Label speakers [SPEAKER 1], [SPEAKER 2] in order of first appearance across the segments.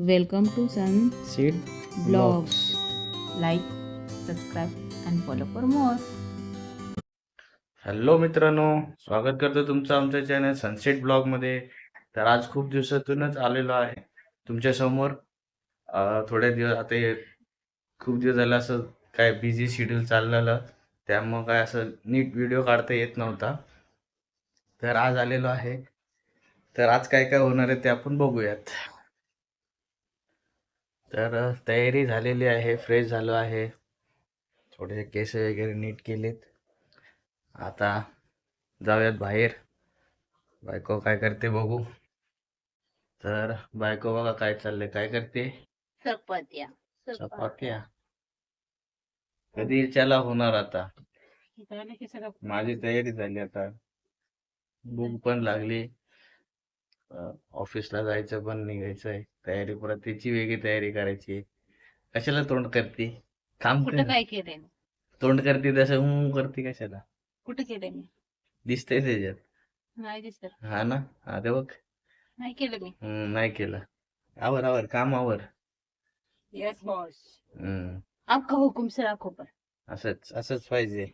[SPEAKER 1] Welcome to Sun
[SPEAKER 2] Seed
[SPEAKER 1] Blogs. Like, subscribe and follow for more.
[SPEAKER 2] Hello मित्रांनो, स्वागत करतो तुमचं आमच्या चॅनल सनसेट ब्लॉग मध्ये. तर आज खूप दिवसातूनच आलेलो आहे तुमच्या समोर. थोड्या दिवस आता खूप दिवस झालं असं काय बिझी शेड्यूल चाललेलं, त्यामुळे काय असं नीट व्हिडिओ काढता येत नव्हता. तर आज आलेलो आहे. तर आज काय काय होणार आहे ते आपण बघूयात. तर तयारी झालेली आहे, फ्रेश झालो आहे, थोडेसे केस वगैरे नीट केलेत. आता जाऊयात बाहेर, बायको काय करते बघू. तर बायको बघा काय चाललंय, काय करते?
[SPEAKER 1] चपात्या.
[SPEAKER 2] चपात्या. कधी चला होणार आता. माझी तयारी झाली आता, भूक पण लागली, ऑफिसला जायचं पण निघायचंय, तयारी परत त्याची वेगळी तयारी करायची. कशाला तोंड करते, काम
[SPEAKER 1] कुठं
[SPEAKER 2] कर.
[SPEAKER 1] काय केलंय मी?
[SPEAKER 2] तोंड करते तसं करते कशाला?
[SPEAKER 1] कुठं केलंय मी?
[SPEAKER 2] दिसतंय त्याच्यात.
[SPEAKER 1] नाही दिसत.
[SPEAKER 2] हा ना, हा ते बघ.
[SPEAKER 1] नाही केलं मी.
[SPEAKER 2] नाही केलं. आवर आवर, काम आवर.
[SPEAKER 1] Yes boss.
[SPEAKER 2] हम्म
[SPEAKER 1] आपका हुकुम सर आंखों पर.
[SPEAKER 2] असंच असंच पाहिजे,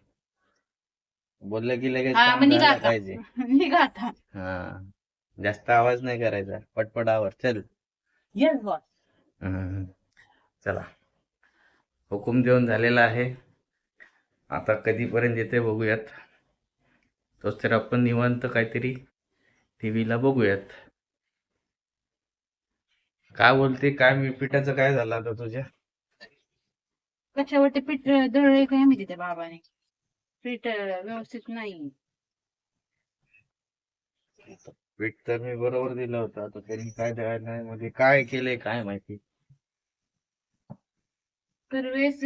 [SPEAKER 2] बोललं की लगेच
[SPEAKER 1] हा
[SPEAKER 2] काम
[SPEAKER 1] मग निघा
[SPEAKER 2] झालं
[SPEAKER 1] आता.
[SPEAKER 2] पाहिजे.
[SPEAKER 1] निघा आता.
[SPEAKER 2] हा, जास्त आवाज नाही करायचा, पटपट आवर चल.
[SPEAKER 1] Yes boss.
[SPEAKER 2] हम्म. चला, हुकूम देऊन झालेला आहे, आता कधीपर्यंत येते बघूयात. तोच तर आपण निवांत काहीतरी टीव्हीला बघूयात. काय बोलते, काय मी पिठाचं काय झालं आता तुझ्या?
[SPEAKER 1] कशावरती पीठ दळलंय काय माहिती त्या बाबाने. पीठ व्यवस्थित नाही.
[SPEAKER 2] पीठ तर मी बरोबर दिलं होतं, आता त्यांनी काय द्यायला नाही, मध्ये काय केलंय काय माहिती.
[SPEAKER 1] तर वेळेस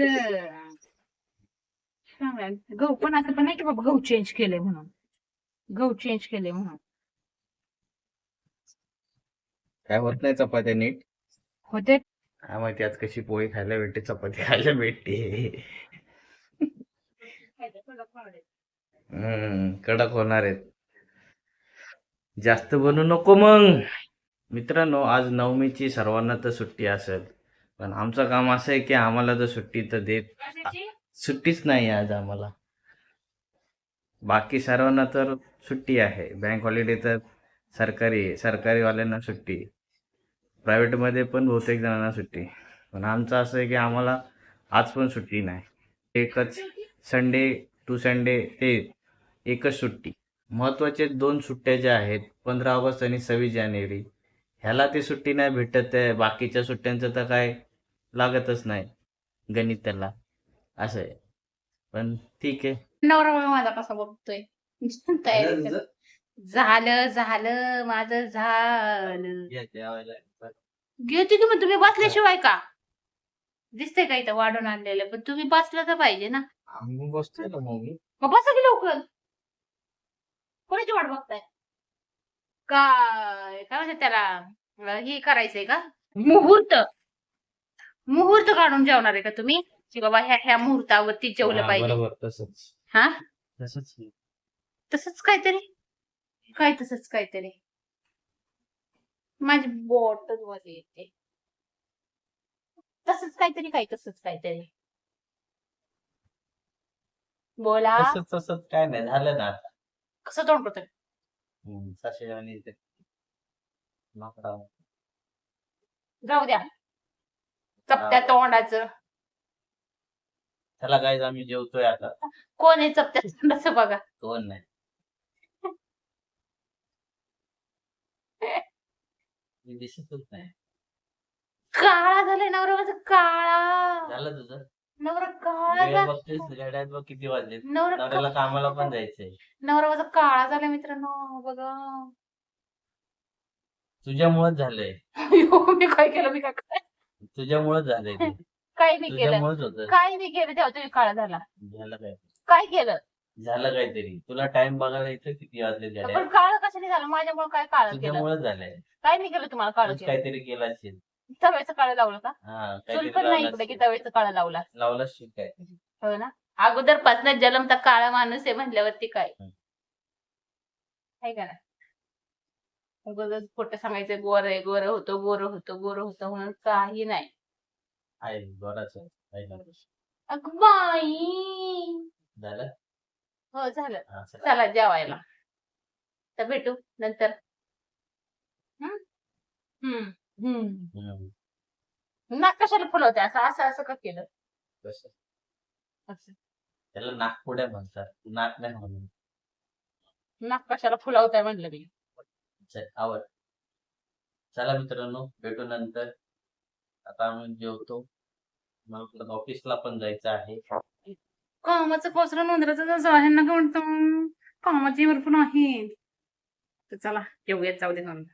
[SPEAKER 1] गहू पण असं पण नाही की बाबा गहू चेंज केले म्हणून. गहू चेंज केले म्हणून
[SPEAKER 2] काय होत नाही चपात्या नीट.
[SPEAKER 1] होते.
[SPEAKER 2] काय माहिती आज कशी पोळी खायला भेटते, चपाती खायला भेटते. कडक होणार आहेत. जास्त बनू नको मग. मित्रांनो, आज नवमीची सर्वांना तर सुट्टी असेल, पण आमचं काम असं आहे की आम्हाला तर सुट्टी तर सुट्टीच नाही आज आम्हाला. बाकी सर्वांना तर सुट्टी आहे, बँक हॉलिडे तर सरकारीवाल्यांना सुट्टी, प्रायव्हेटमध्ये पण बहुतेक जणांना सुट्टी. पण आमचं असं आहे की आम्हाला आज पण सुट्टी नाही. एकच संडे टू संडे ते एकच सुट्टी. महत्त्वाचे 2 सुट्ट्या ज्या आहेत, 15 ऑगस्ट आणि 26 जानेवारी, ह्याला ती सुट्टी नाही भेटत आहे. बाकीच्या सुट्ट्यांचं तर काय लागतच नाही गणित त्याला, असं आहे. पण ठीक आहे.
[SPEAKER 1] नवरा माझा कसा बघतोय. तयारी कर. झालं झालं माझं झालं. घेते की मग तुम्ही बसल्याशिवाय का दिसतंय का इथं वाढून आणलेलं, पण तुम्ही बसला तर पाहिजे ना.
[SPEAKER 2] आम्ही बसतोय ना मग.
[SPEAKER 1] मग बसा की लवकर. कोणाची वाट बघताय? काय काय म्हणतात त्याला, हे करायचंय का मुहूर्त? मुहूर्त काढून जेवणार आहे का तुम्ही, की बाबा ह्या ह्या मुहूर्तावरती जेवलं पाहिजे?
[SPEAKER 2] बरोबर, तसंच
[SPEAKER 1] हा
[SPEAKER 2] तसंच.
[SPEAKER 1] तसंच काहीतरी, काय तसंच काहीतरी. माझी बॉटल मध्ये येते तसंच काहीतरी, काय तसंच काहीतरी. बोला.
[SPEAKER 2] तसंच तसंच काय नाही झालं ना आता.
[SPEAKER 1] कसं तोंड करतोय?
[SPEAKER 2] साशेवाणी ते माकडा.
[SPEAKER 1] जाऊ द्या चपट्या तोंडाचं.
[SPEAKER 2] चला गाईज, आम्ही जेवतोय आता.
[SPEAKER 1] कोण आहे चपट्या तोंडाचं बघा.
[SPEAKER 2] कोण नाही, मी दिसतच नाही.
[SPEAKER 1] काळा झालाय नवरा माझा, काळा
[SPEAKER 2] झालं तुझं?
[SPEAKER 1] नवरा काळा
[SPEAKER 2] वेळ
[SPEAKER 1] झाला.
[SPEAKER 2] बघतेस घड्याळात बघ किती वाजले.
[SPEAKER 1] नवरा
[SPEAKER 2] नवऱ्याला कामाला पण जायचंय.
[SPEAKER 1] नवरा माझा काळा झालाय मित्रांनो, बघा.
[SPEAKER 2] तुझ्यामुळेच झालंय.
[SPEAKER 1] अयो, मी काय केलं, मी काय
[SPEAKER 2] तुझ्यामुळेच झालंय ते.
[SPEAKER 1] काही नाही केलं,
[SPEAKER 2] तुझ्यामुळेच होत.
[SPEAKER 1] काही नाही केलं, तेव्हा तुम्ही काळा झाला.
[SPEAKER 2] झालं काय?
[SPEAKER 1] काय केलं?
[SPEAKER 2] झालं काहीतरी. तुला टाइम बघायला येतं किती वाजले
[SPEAKER 1] पण
[SPEAKER 2] घड्याळ.
[SPEAKER 1] काळ कशाने झालं? माझ्यामुळे काय काळ केलं?
[SPEAKER 2] तुझ्यामुळेच झालंय.
[SPEAKER 1] काय नाही केलं तुम्हाला काळ
[SPEAKER 2] तूच
[SPEAKER 1] केलं?
[SPEAKER 2] काहीतरी केलं असेल.
[SPEAKER 1] तव्याचं काळ लावलं का?
[SPEAKER 2] हा,
[SPEAKER 1] चूल
[SPEAKER 2] काहीतरी
[SPEAKER 1] पण नाही
[SPEAKER 2] लावलं
[SPEAKER 1] इकडे की
[SPEAKER 2] असेल.
[SPEAKER 1] तव्याचं काळ लावला.
[SPEAKER 2] लावलंच शिक काय.
[SPEAKER 1] हो ना, अगोदरपासून जन्मता काळा माणूस आहे म्हणल्यावरती काय आहे का ना. उगाच खोटं सांगायचं गोर आहे, गोर होतो, गोर होतो, गोर होतो म्हणून काही नाही.
[SPEAKER 2] आहे बराच आहे
[SPEAKER 1] अगं बाई.
[SPEAKER 2] झालं
[SPEAKER 1] हो झालं.
[SPEAKER 2] हा, चला.
[SPEAKER 1] चला जेवायला. तर भेटू नंतर. हं? हं.
[SPEAKER 2] हम्म.
[SPEAKER 1] नाक कशाला फुलवते असं असं असं का केलं?
[SPEAKER 2] कसं?
[SPEAKER 1] असं.
[SPEAKER 2] त्याला नाकपुड्या म्हणतात, नाक नाही म्हणून.
[SPEAKER 1] नाक कशाला फुलवताय म्हणलं मी.
[SPEAKER 2] आवड. चला मित्रांनो, भेटू नंतर. आता आम्ही जेवतो. मला ऑफिसला पण जायचं आहे.
[SPEAKER 1] कामाचं पसरण उंदराचं जसं आहे ना का म्हणतो कामाची भरपूर आहे. तर चला जेवूयात जाऊ दे नंतर.